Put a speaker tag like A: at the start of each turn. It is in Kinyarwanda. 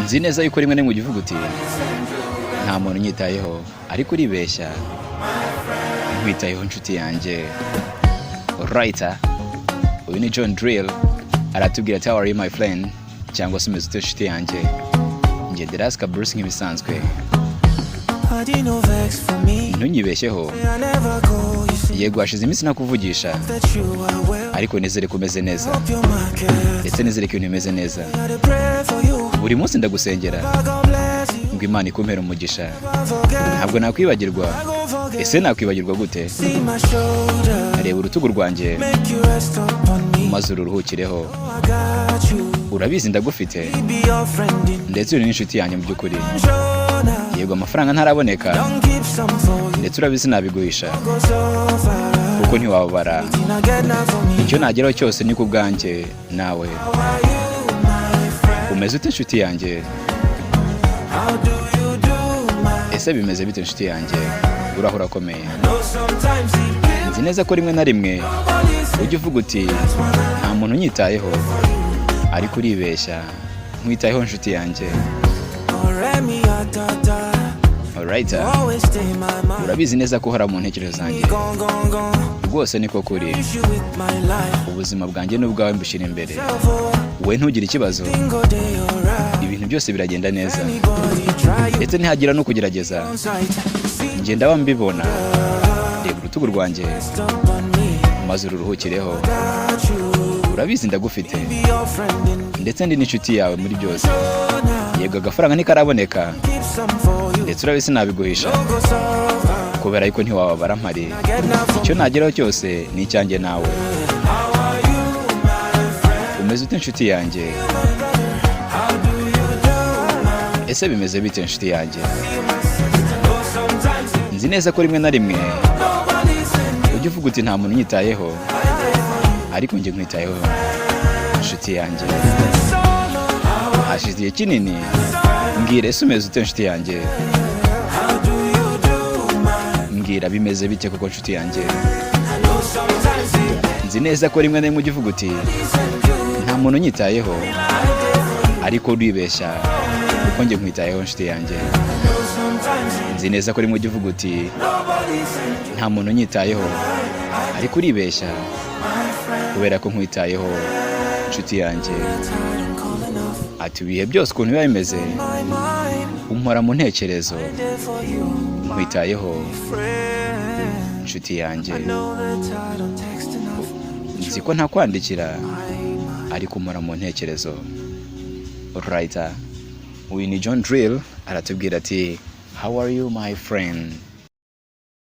A: nzi neza yuko rimwe n'imwe uvuga uti nta muntu unyitayeho ariko uribeshya nkwitayeho inshuti yanjye. Alright, uyu ni Drille aratubwira ati how are you my friend, cyangwa se umeze ute inshuti yanjye. Njye Deraska Bruce nk'ibisanzwe. Ntunyibeshyeho, yego hashize iminsi nakuvugisha, ariko nizere ko umeze neza, ndetse nizere ko ibintu bimeze neza. Buri munsi ndagusengera ngo Imana ikumpere umugisha. Ntabwo nakwibagirwa. Ese nakwibagirwa gute? Reba urutugu rwanjye maze ururuhukireho. Urabizi ndagufite, ndetse uri n'inshuti yanjye mu by'ukuri. Yego amafaranga ntaraboneka, ndetse urabizi nabiguhisha kuko ntiwababara. Icyo nageraho cyose ni ku bwanjye nawe. Umeze ute inshuti yanjye? Ese bimeze bite inshuti yanjye? Urahora akomeye. Nzi neza ko rimwe na rimwe ujya uvuga uti nta muntu unyitayeho, ariko uribeshya nkwitayeho inshuti yanjye. Alright, urabizi neza ko uhora mu ntekerezo zanjye. Rwose niko kuri. Ubuzima bwanjye n'ubwawe mbushyira imbere. We ntugire ikibazo, ibintu byose biragenda neza, ndetse ntihagira no kugerageza. Njye ndaba mbibona. Reba urutugu rwanjye maze ururuhukireho. Urabizi ndagufite, ndetse ndi n'inshuti yawe muri byose. Yego agafaranga ntikaraboneka, ndetse urabizi nabiguhisha kubera yuko ntiwababara mpari. Icyo nageraho cyose ni icyanjye nawe. Umeze ute inshuti yanjye? Ese bimeze bite inshuti yanjye? Nzi neza ko rimwe na rimwe ujya uvuga uti nta muntu unyitayeho, ariko njye nkwitayeho inshuti yanjye. Hashize igihe kinini, mbwira ese umeze ute inshuti yanjye? Mbwira bimeze bite koko inshuti yanjye? Nzi neza ko rimwe na rimwe ujya uvuga uti nta muntu unyitayeho, ariko uribeshya kuko njye nkwitayeho inshuti yanjye. Nzi neza ko rimwe ujya uvuga uti nta muntu unyitayeho, ariko uribeshya kubera ko nkwitayeho inshuti yanjye. Ati ibihe byose ukuntu biba bimeze umpora mu ntekerezo, nkwitayeho inshuti yanjye. Nzi ko ntakwandikira, ariko umpora mu ntekerezo. Alright, uyu ni Drille aratubwira ati how are you my friend.